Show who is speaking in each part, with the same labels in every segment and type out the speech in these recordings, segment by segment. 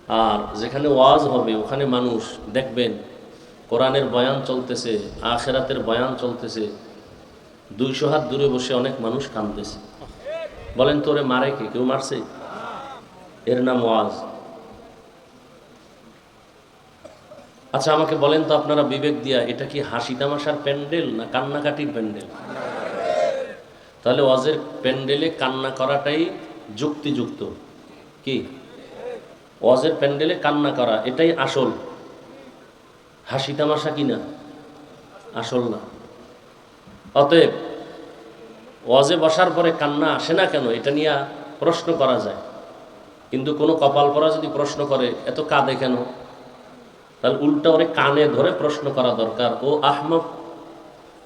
Speaker 1: আর যেখানে ওয়াজ হবে ওখানে মানুষ দেখবেন কোরআনের বয়ান চলতেছে, আখিরাতের বয়ান চলতেছে, 200 হাত দূরে বসে অনেক মানুষ কাঁদতেছে। বলেন তোরে মারে কে? কেউ মারছে? এর নাম ওয়াজ। আচ্ছা আমাকে বলেন তো আপনারা বিবেক দিয়া, এটা কি হাসি তামাশার প্যান্ডেল না কান্নাকাটির প্যান্ডেল? তাহলে ওয়াজের প্যান্ডেলে কান্না করাটাই যুক্তিযুক্ত। কি ওয়াজের প্যান্ডেলে কান্না করা এটাই আসল, হাসি তামাশা কিনা আসল না। অতএব ওয়াজে বসার পরে কান্না আসে না কেন এটা নিয়ে প্রশ্ন করা যায়, কিন্তু কোনো কপাল পরা যদি প্রশ্ন করে এত কাঁদে কেন, তাহলে উল্টা ওরে কানে ধরে প্রশ্ন করা দরকার। ও আহমদ,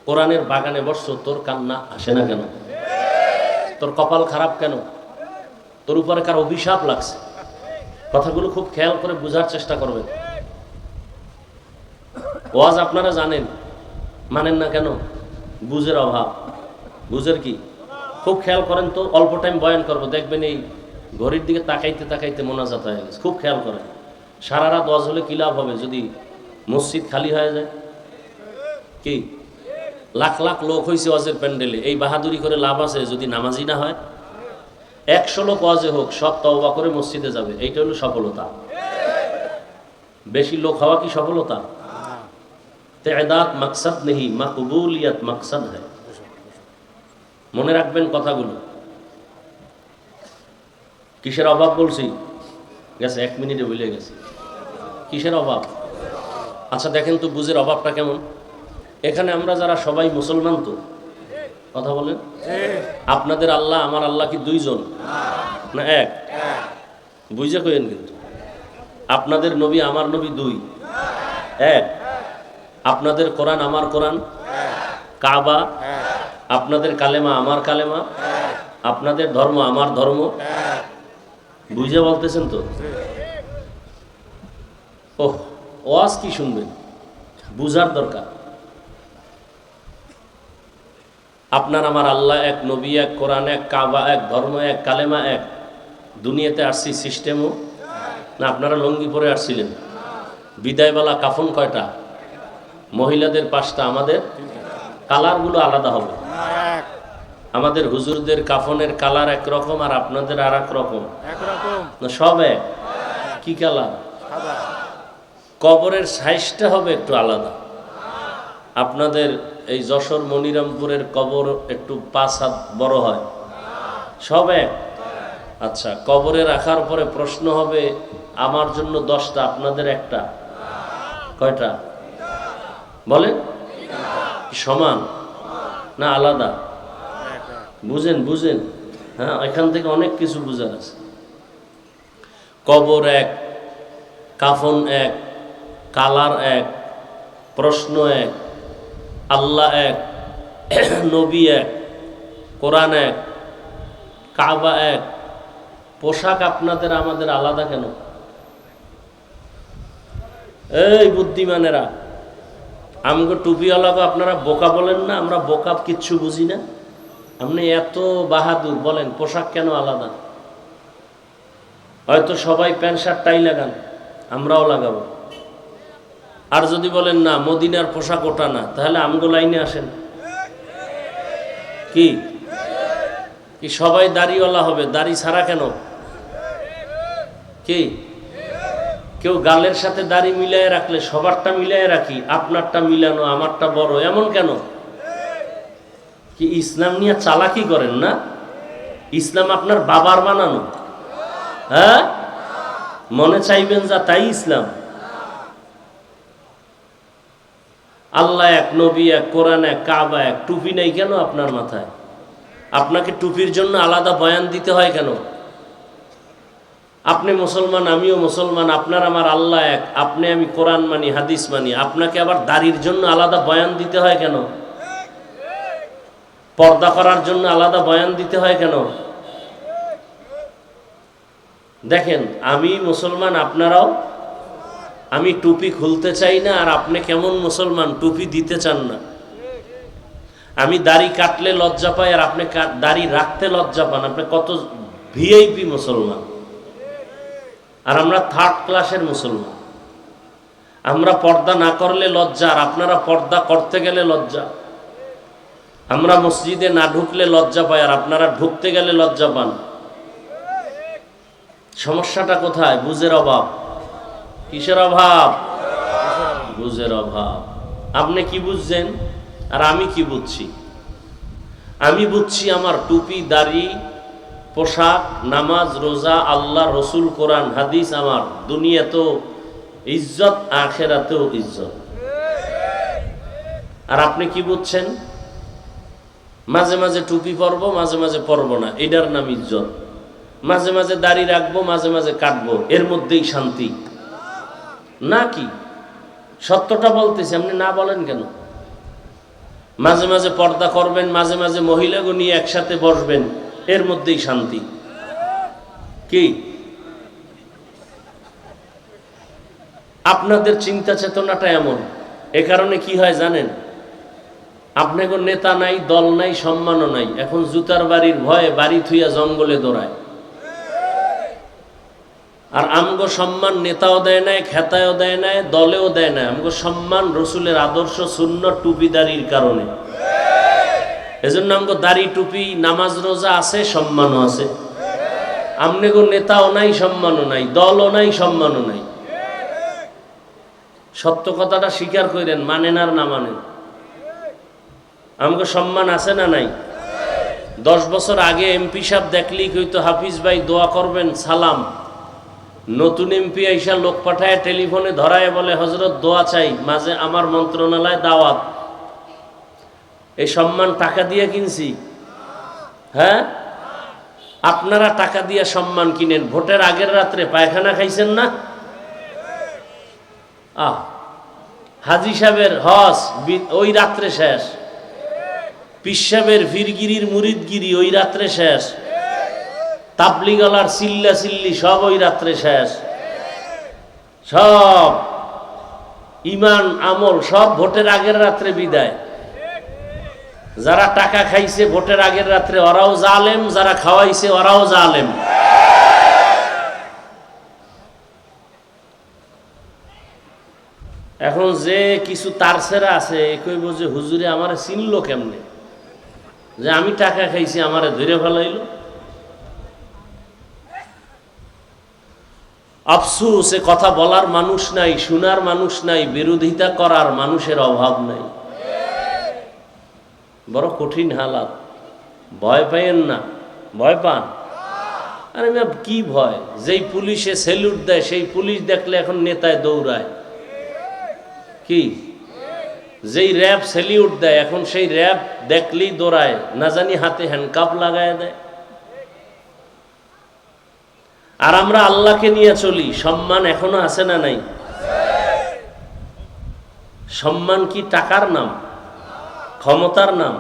Speaker 1: কোরআনের বাগানে বসছো, তোর কান্না আসে না কেন? তোর কপাল খারাপ কেন? তোর উপরে কার অভিশাপ লাগছে? কথাগুলো খুব খেয়াল করে বোঝার চেষ্টা করবেন। ওয়াজ আপনারা জানেন, মানেন না কেন? বুঝের অভাব। বুঝের কি? খুব খেয়াল করেন তো, অল্প টাইম বয়ান করবো, দেখবেন এই ঘড়ির দিকে তাকাইতে তাকাইতে মোনাজাত হয়ে গেছে। খুব খেয়াল করেন। সারা রাত ওয়াজ হলে কি লাভ হবে যদি মসজিদ খালি হয়ে যায়? কি লাখ লাখ লোক হয়েছে ওয়াজের প্যান্ডেলে, এই বাহাদুরি করে লাভ আছে যদি নামাজি না হয়? 100 লোক ওয়াজে হোক, সব তওবা করে মসজিদে যাবে, এইটা হলো সফলতা। বেশি লোক হওয়া কি সফলতা? তেদাত মাকসাদ নেই, মাকবুলিয়ত মাকসাদ হয়। মনে রাখবেন কথাগুলো। কিসের অভাব বলছি? গেছে 1 মিনিটে ভুলে গেছে। কিসের অভাব? আচ্ছা দেখেন তো বুঝের অভাবটা কেমন। এখানে আমরা যারা সবাই মুসলমান তো, কথা বলেন, আপনাদের আল্লাহ আমার আল্লাহ কি 2 জন না 1? বুঝে কইেন কিন্তু। আপনাদের নবী আমার নবী 2, 1। আপনাদের কোরআন আমার কোরআন, কাবা, আপনাদের কালেমা আমার কালেমা, আপনাদের ধর্ম আমার ধর্ম। বুঝে বলতেছেন তো? ওহ, ওয়াজ কি শুনবেন, বুঝার দরকার। আপনার আমার আল্লাহ 1, নবী 1, কোরআন 1, কাবা 1, ধর্ম 1, কালেমা 1। দুনিয়াতে আসছি সিস্টেমও না। আপনারা লঙ্গি পরে আসছিলেন। বিদায়বেলা কাফন কয়টা? মহিলাদের 5টা, আমাদের কালারগুলো আলাদা হবে। আমাদের হুজুরদের কাফনের কালার একরকম আর আপনাদের আর এক রকম না, সব এক। কি কালার? কবরের সাইজটা হবে একটু আলাদা। আপনাদের এই যশোর মনিরামপুরের কবর একটু 5 হাত বড় হয়, সব এক। আচ্ছা, কবরে রাখার পরে প্রশ্ন হবে, আমার জন্য 10টা, আপনাদের একটা, কয়টা? বলেন, সমান না আলাদা? বুঝেন বুঝেন? হ্যাঁ, এখান থেকে অনেক কিছু বুঝার আছে। কবর 1, কাফন 1, কালার 1, প্রশ্ন 1, আল্লাহ 1, নবী 1, কোরআন 1, কাবা 1। পোশাক আপনাদের আমাদের আলাদা কেন? এই বুদ্ধিমানেরা, আমগো টুপিওয়ালাকে আপনারা বোকা বলেন না? আমরা বোকা, কিচ্ছু বুঝি না। আপনি এত বাহাদুর, বলেন পোশাক কেন আলাদা? হয়তো সবাই প্যান্ট শার্ট টাই লাগান, আমরাও লাগাবো। আর যদি বলেন না মদিনার পোশাক ওটা না, তাহলে আমগো লাইনে আসেন। কি কি সবাই দাড়িওয়ালা হবে, দাড়ি ছাড়া কেন? কি কেউ গালের সাথে দাড়ি মিলিয়ে রাখলে সবারটা মিলিয়ে রাখি, আপনারটা মিলানো, আমারটা বড়, এমন কেন? কি ইসলাম নিয়ে চালাকি করেন না? ইসলাম আপনার বাবার বানানো? হ্যাঁ, মনে চাইবেন যা তাই ইসলাম? আল্লাহ 1, নবী 1, কোরআন 1, কাবা 1। টুপি নেই কেন আপনার মাথায়? আপনাকে টুপির জন্য আলাদা বয়ান দিতে হয় কেন? আপনি মুসলমান, আমিও মুসলমান, আপনার আমার আল্লাহ 1, আপনি আমি কোরআন মানি, হাদিস মানি, আপনাকে আবার দাড়ির জন্য আলাদা বয়ান দিতে হয় কেন? পর্দা করার জন্য আলাদা বয়ান দিতে হয় কেন? দেখেন, আমি মুসলমান, আপনারাও। আমি টুপি খুলতে চাই না, আর আপনি কেমন মুসলমান, টুপি দিতে চান না। আমি দাড়ি কাটলে লজ্জা পাই, আর আপনি দাড়ি রাখতে লজ্জা পান। আপনি কত ভিআইপি মুসলমান। আর আমরা থার্ড ক্লাসের মুসলমান। আমরা পর্দা না করলে লজ্জা, আর আপনারা পর্দা করতে গেলে লজ্জা। আমরা মসজিদে না ঢুকলে লজ্জা পাই, আর আপনারা ঢুকতে গেলে লজ্জা পান। সমস্যাটা কোথায়? বুঝের অভাব। কিসের অভাব? বুঝের অভাব। আপনি কি বুঝছেন আর আমি কি বুঝছি? আমি বুঝছি আমার টুপি, দাড়ি, পোশাক, নামাজ, রোজা, আল্লাহ, রসুল, কোরআন, হাদিস আমার দুনিয়াতেও ইজ্জত, আখেরাতেও ইজ্জত। আর আপনি কি বুঝছেন? মাঝে মাঝে টুপি পরবো, মাঝে মাঝে পরবো না, এটার নাম ইজ্জত। মাঝে মাঝে দাড়ি রাখবো, মাঝে মাঝে কাটবো, এর মধ্যেই শান্তি নাকি? সত্যটা বলতেছি, আপনি না বলেন কেন? মাঝে মাঝে পর্দা করবেন, মাঝে মাঝে মহিলাগো নিয়ে একসাথে বসবেন, এর মধ্যেই শান্তি কি? আপনাদের চিন্তা চেতনাটা এমন। এ কারণে কি হয় জানেন? আপনাকে নেতা নাই, দল নাই, সম্মানও নাই। এখন জুতার বাড়ির ভয়ে বাড়ি থুইয়া জঙ্গলে দৌড়ায়। আর আমগো সম্মান নেতাও দেয় নাই, খেতায়ও দেয় নাই, দলেও দেয় নাই। আমগো সম্মান রসুলের আদর্শ, সুন্নাত, টুপিদারির কারণে। এজন্য আমগো দাড়ি, টুপি, নামাজ, রোজা আছে, সম্মানও আছে। আমনেগো নেতাও নাই, সম্মানও নাই, দলও নাই, সম্মানও নাই। সত্য কথাটা স্বীকার করেন, মানেন আর না মানেন। আমগো সম্মান আছে না নাই? 10 বছর আগে এমপি সাহেব দেখলেই কইতো, হাফিজ ভাই দোয়া করবেন, সালাম। নতুন এমপি আইসা লোক পাঠায়, টেলিফোনে ধরায় বলে, হজরত দোয়া চাই, মাঝে আমার মন্ত্রণালয় দাওয়াত। এই সম্মান টাকা দিয়ে কিনছি? হ্যাঁ, আপনারা টাকা দিয়ে সম্মান কিনেন। ভোটের আগের রাত্রে পায়খানা খাইছেন না? হাজি সাহেবের হজ ওই রাত্রে শেষ। পীর সাহেবের ফিরগিরির মুরিদগিরি ওই রাত্রে শেষ। তাবলিগালার চিল্লা চিল্লি সব ওই রাত্রে শেষ। সব ইমান আমল সব ভোটের আগের রাত্রে বিদায়। যারা টাকা খাইছে ভোটের আগের রাত্রে ওরাও জালেম, যারা খাওয়াইছে ওরাও জালেম। এখন যে কিছু তারছেরা আছে, কইব যে হুজুরে আমারে চিনলো কেমনে, যে আমি টাকা খাইছি আমারে ধরে ফেলাইল। আফসোস, এ কথা বলার মানুষ নাই, শোনার মানুষ নাই, বিরোধিতা করার মানুষের অভাব নাই। বড় কঠিন হালাত। ভয় পাইয়েন না। ভয় পান? আরে কি ভয়? যেই পুলিশে স্যালুট দেয়, সেই পুলিশ দেখলে এখন নেতায় দৌড়ায়। কি? যেই র্যাব স্যালিউট দেয়, এখন সেই র্যাব দেখলেই দৌড়ায়, না জানি হাতে হ্যান্ডকাপ লাগায় দেয়। আর আমরা আল্লাহকে নিয়ে চলি। সম্মান এখনো আছে না নাই? সম্মান কি টাকার নাম, ক্ষমতার নাম?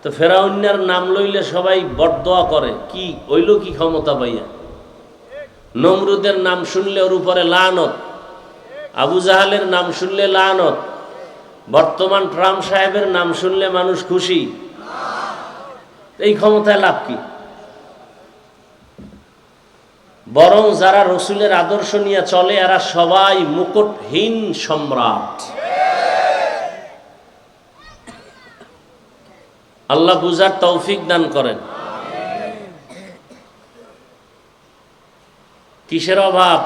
Speaker 1: তো ফেরাউনের নাম লইলে সবাই বরদোয়া করে, কি ওইল কি ক্ষমতা পাইয়া? নমরুদের নাম শুনলে ওর উপরে লানত, আবু জাহালের নাম শুনলে লানত, বর্তমান ট্রাম্প সাহেবের নাম শুনলে মানুষ খুশি। এই ক্ষমতায় লাভ কি? বরং যারা রসুলের আদর্শ নিয়ে চলে এরা সবাই মুকুটহীন সম্রাট। আল্লাহ বুঝার তৌফিক দান করেন। কিসের অভাব?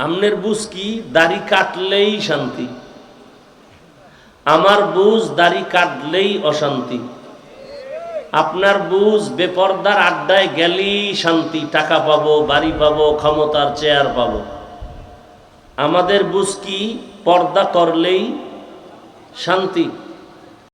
Speaker 1: আমনের বুঝ কি? দাড়ি কাটলেই শান্তি। আমার বুঝ দাড়ি কাটলেই অশান্তি। আপনার বুঝ বেপরদার আড্ডায় গেলেই শান্তি, টাকা পাবো, বাড়ি পাবো, ক্ষমতার চেয়ার পাবো। আমাদের বুঝ কি? পর্দা করলেই শান্তি।